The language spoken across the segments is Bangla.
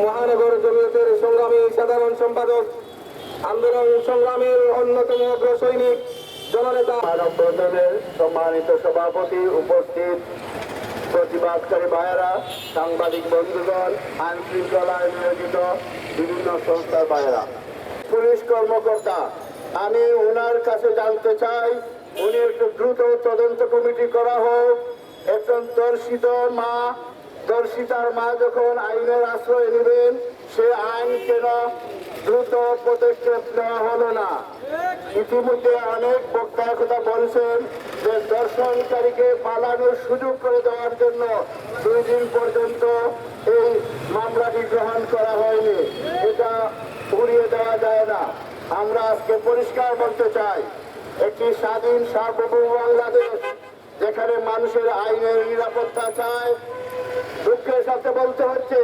মহানগর জমিয়তের সংগ্রামী সাধারণ সম্পাদক, আন্দোলন সংগ্রামের অন্যতম অগ্রসৈনিক জননেতা, মানববন্ধনের সম্মানিত সভাপতি, উপস্থিত প্রতিবাদকারী ভাইয়েরা, সাংবাদিক বন্ধুগণ, আইন শৃঙ্খলায় নিয়োজিত বিভিন্ন সংস্থার ভাইয়েরা, পুলিশ কর্মকর্তা, আমি ওনার কাছে জানতে চাই, উনি একটু দ্রুত তদন্ত কমিটি করা হোক। একজন দর্শিতার মা যখন আইনের আশ্রয় নেবেন, সে আইন কেন দ্রুত পদক্ষেপ নেওয়া হলো না? ইতিমধ্যে অনেক বক্তা কথা বলছেন যে দর্শনকারীকে পালানোর সুযোগ করে দেওয়ার জন্য 2 দিন পর্যন্ত এই মামলাটি গ্রহণ করা হয়নি। এটা উড়িয়ে দেওয়া যায় না। আমরা আজকে পরিষ্কার বলতে চাই, একটি স্বাধীন সার্বভৌম বাংলাদেশ যেখানে মানুষের আইনের নিরাপত্তা চায়। দুঃখের সাথে বলতে হচ্ছে,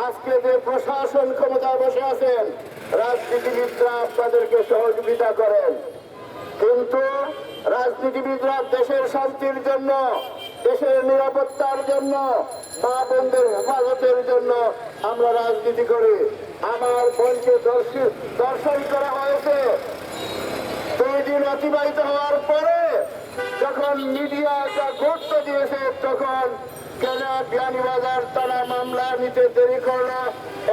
আজকে যে প্রশাসন ক্ষমতায় বসে আছেন, রাজনীতিবিদরা আপনাদেরকে সহযোগিতা করেন, কিন্তু রাজনীতিবিদরা দেশের শান্তির জন্য, দেশের নিরাপত্তার জন্য, মা বোনদের হেফাজতের জন্য আমরা রাজনীতি করি। আমার বোনকে দর্শন করা হয়েছে। 2 দিন অতিবাহিত হওয়ার পরে যখন মিডিয়া যা গুরুত্ব দিয়েছে, তখন কেন বিয়ানীবাজার থানা মামলা নিতে দেরি করলো?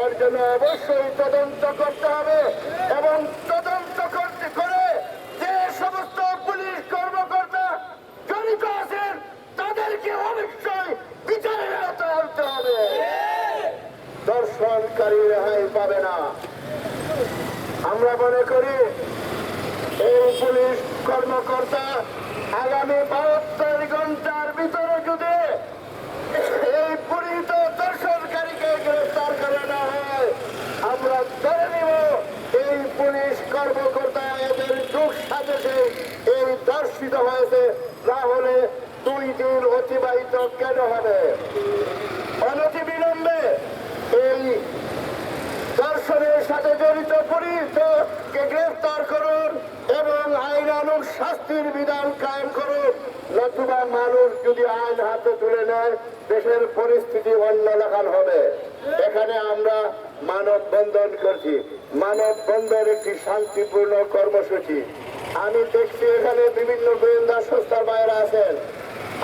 এর জন্য অবশ্যই তদন্ত করতে হবে এবং তদন্ত করতে করে যে সমস্ত পুলিশ কর্মকর্তা জড়িত আছেন তাদেরকে অবশ্যই বিচারের আওতায় আনতে হবে। দর্শনকারী রেহাই পাবে না। আমরা মনে করি এই পুলিশ কর্মকর্তা আগামী 72 ঘন্টার ভিতরে যদি এই পরিহিত দর্শনকারীকে গ্রেফতার করে না হয়, আমরা ধরে নিব এই পুলিশ কর্মকর্তা এদের যুগ সাজেছে এই দর্শিত হয়েছে। না হলে 2 দিন অতিবাহিত কেন হবে? অনতিবিলম্বে এই দর্শনের সাথে জড়িত পুলিশকে গ্রেফতার করুন এবং আইনানুগ শাস্তির বিধান কায়েম করুন। নতুবা মানুষ যদি আইন হাতে তুলে নেয়, দেশের পরিস্থিতি অন্য রকম হবে। এখানে আমরা মানববন্ধন করছি। মানববন্ধন একটি শান্তিপূর্ণ কর্মসূচি। আমি দেখছি এখানে বিভিন্ন গোয়েন্দা সংস্থার বাইরে আছেন।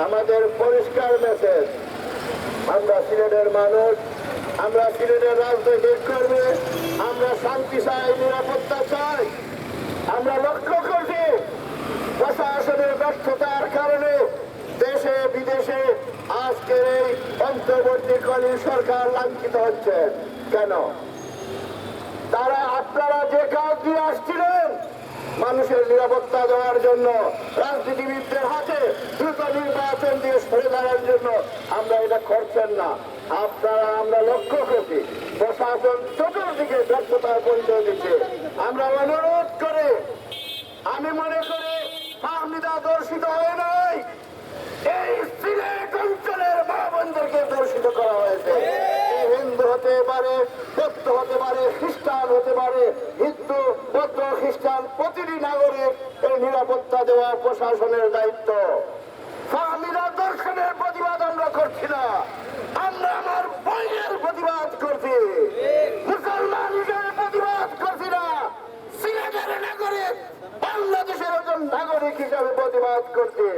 আমাদের পরিষ্কার মেসেজ, আমরা সিলেটের মানুষ, আমরা সিলেটের রাজনৈতিক কর্মী, আমরা শান্তি চাই, নিরাপত্তা চাই। আমরা লক্ষ্য করছি প্রশাসনের ব্যর্থতার কারণে দেশে বিদেশে আজকের এই অন্তর্বর্তীকালীন সরকার লাঞ্ছিত হচ্ছে। কেন? আপনারা যে কাজ দিয়ে আসছিলেন মানুষের নিরাপত্তা দেওয়ার জন্য, রাজনীতিবিদদের হাতে দ্রুত নির্বাচন দিয়ে সরে দাঁড়ার জন্য, আমরা এটা করছেন না। আমরা লক্ষ্য করছি প্রশাসন চতুর্দিকে ব্যর্থতার পরিচয় দিচ্ছে। আমরা অনুরোধ করে, আমি মনে করি ফাহমিদা দর্শিত হয় নাই, এই সিলেট অঞ্চলের মা বোনদেরকে দর্শিত করা হয়েছে। হিন্দু হতে পারে, বৌদ্ধ হতে পারে, খ্রিস্টান হতে পারে, হিন্দু বৌদ্ধ খ্রিস্টান প্রতিটি নাগরিক এই নিরাপত্তা দেওয়া প্রশাসনের দায়িত্ব। ফাহমিদা দর্শনের প্রতিবাদ আমরা করছি না, আমরা আমার বইয়ের প্রতিবাদ করছি, মুসলমান হিসেবে প্রতিবাদ করছি না, সিলেটের নাগরিক, বাংলাদেশের একজন নাগরিক হিসেবে প্রতিবাদ করছি।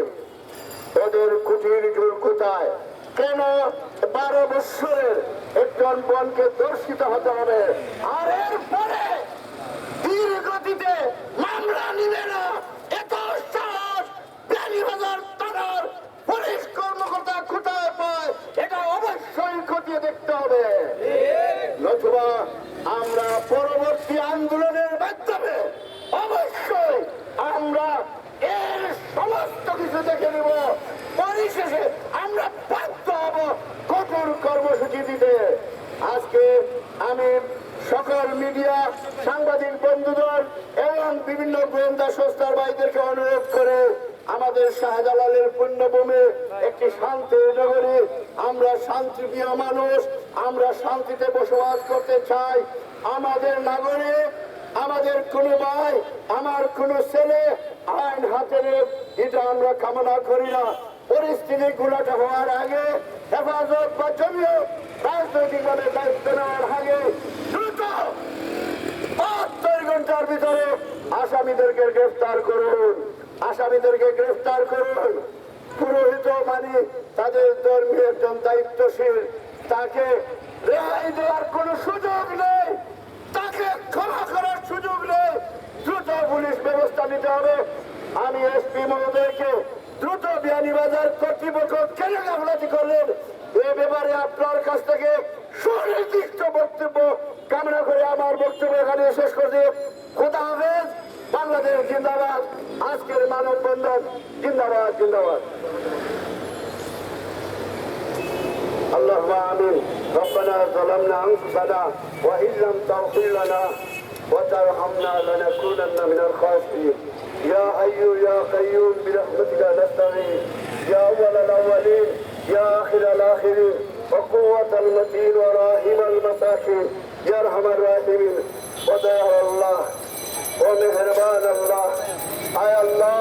ওদের কুটির জোর কোথায়? কেন 12 বৎসরের একজন বোনকে দর্শিত হতে হবে? আর এরপরে ধীর গতিতে মামলা নিবে না, এত সাহস বিয়ানীবাজার থানার পুলিশ কর্মকর্তা কোথায় পায়? এটা অবশ্যই খতিয়ে দেখতে হবে। নতুবা আমরা পরবর্তী আন্দোলনের মাধ্যমে অবশ্যই আমরা এর সমস্ত কিছু দেখে নিব। পরিশেষে আমরা বাধ্য হব কঠোর কর্মসূচি দিতে। আজকে আমি সকল মিডিয়া, সাংবাদিক বন্ধুদের এবং বিভিন্ন গোয়েন্দা সংস্থার ভাইদেরকে অনুরোধ করে, আমাদের শাহজালালের পুণ্যভূমি একটি শান্তির নগরী, আমরা শান্তিপ্রিয় মানুষ, আমরা শান্তিতে বসবাস করতে চাই। আমাদের নাগরিক, আমাদের কোনো ভাই, আমার কোনো ছেলে আইন হাতে নেব, এটা আমরা কামনা করি না। পরিস্থিতি গুলাটা হওয়ার আগে, হেফাজত বা জমিয়ত রাজনৈতিকভাবে দায়িত্ব নেওয়ার আগে গ্রেফতার করুন, আসামিদেরকে গ্রেফতার করুন। পুরোহিত মানে তাদের ধর্মীয় একজন দায়িত্বশীল, তাকে রেহাই দেওয়ার কোনো সুযোগ নেই, তাকে ক্ষমা করার সুযোগ নেই। দ্রুত পুলিশ ব্যবস্থা নিতে হবে। আমি এসপি মহোদয়কে দ্রুত বিয়ানীবাজার কর্তৃপক্ষ কেন গাফলাতি করলেন এ ব্যাপারে আপনার কাছ থেকে সুনির্দিষ্ট বক্তব্য কামনা করে আমার বক্তব্য এখানে শেষ করছি। খোদা হাফেজ। বাংলাদেশ জিন্দাবাদ। আজকের মানববন্ধন জিন্দাবাদ জিন্দাবাদ। اللهم آمين. ربنا ظلمنا أنفسنا وإن لم تغفر لنا وترحمنا لنكونن من الخاسرين. يا حي يا قيوم برحمتك نستغيث. يا أول الأولين يا آخر الآخرين وقوة المتين وراحم المساكين يا أرحم الراحمين وديار الله ومهربان الله. আয় আল্লাহ,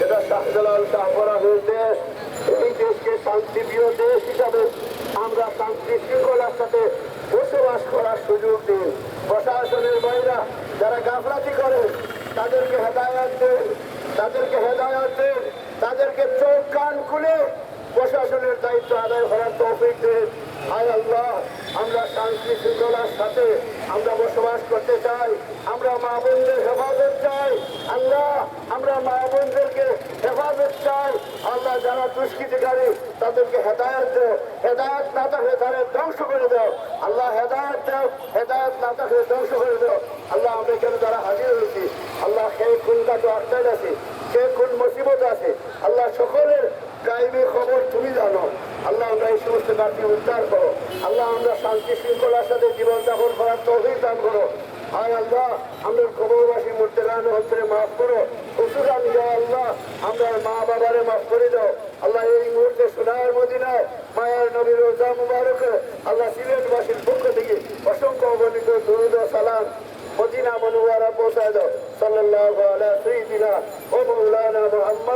এটা শাহজালাল শাহপরানের দেশ, এই দেশকে শান্তিপ্রিয় দেশ হিসাবে আমরা শান্তি শৃঙ্খলার সাথে বসবাস করার সুযোগ দিন। প্রশাসনের বাইরা যারা গাফলাতি করেন তাদেরকে হেদায়াত দেন, তাদেরকে হেদায়াত দেন, তাদেরকে চোখ কান খুলে প্রশাসনের দায়িত্ব আদায় করার তৌফিক দেন। আয় আল্লাহ, আমরা শান্তি শৃঙ্খলার সাথে আমরা বসবাস করতে চাই, আমরা মা বোনদের হেফাজত চাই। আল্লাহ, আমরা মা বোনদেরকে হেফাজত চাই। আল্লাহ, যারা দুষ্কৃতিকারী তাদেরকে হেদায়ত দাও, হেদায়ত না থাকলে তাদের ধ্বংস করে দাও। আল্লাহ, হেদায়ত দাও, হেদায়ত না থাকলে ধ্বংস করে দাও। আল্লাহ, আমরা এখানে যারা হাজির হয়েছি, আল্লাহ সেই কোনটা তো আটকায় আছে, সে কোন মুসিবত আছে, আল্লাহ সকলের গাইবী খবর তুমি জানো। আল্লাহ, আমরা এই সমস্ত কাজকে উদ্ধার করো। আল্লাহ, আমরা শান্তি শৃঙ্খলার সাথে জীবনযাপন করার তৌফিক দান করো। আয় আল্লাহ, আমরা কবরবাসী মুর্তেগান হত্রে মাফ করো। খুশুরান ইয়া আল্লাহ, আমরা মা বাবারে মাফ করে দাও। আল্লাহ, এই মুহূর্তে সোনার মদিনায় মায়ার নবীর রোজা মুবারকে আল্লাহ সিলেটবাসীর পক্ষ থেকে অসংখ্য অগণিত দুরূদ ও সালাম মদিনা মনোয়ারা পৌঁছায় দাও। সাল্লাল্লাহু আলা সাইয়্যিদিনা ও মাওলানা মুহাম্মদ